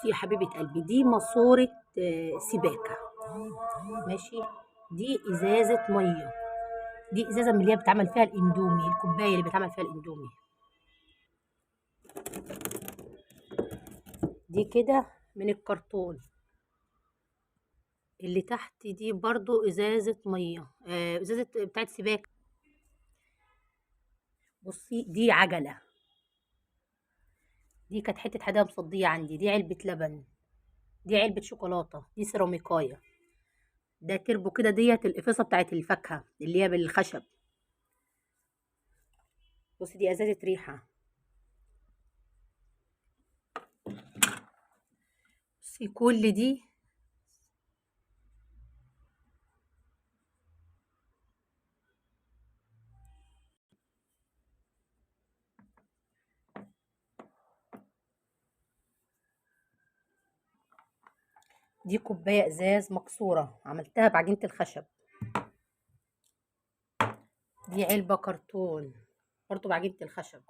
بصي يا حبيبة قلبي، دي ماسورة سباكة. ماشي. دي ازازة مية. دي ازازة من اللي هي بتعمل فيها الاندومي، الكوباية اللي بتعمل فيها الاندومي. دي كده من الكرتون. اللي تحت دي برضو ازازة مية، ازازة بتاعت سباكة. بصي دي عجلة. دي كانت حتة حدايا مصدية عندي. دي علبة لبن. دي علبة شوكولاتة. دي سيراميكاية. ده تربو كده، ديت القفصة بتاعت الفاكهة اللي هي بالخشب. بصي دي ازازة ريحة. بصي كل دي. دي كوباية ازاز مكسورة، عملتها بعجينة الخشب. دي علبة كرتون برضو بعجينة الخشب.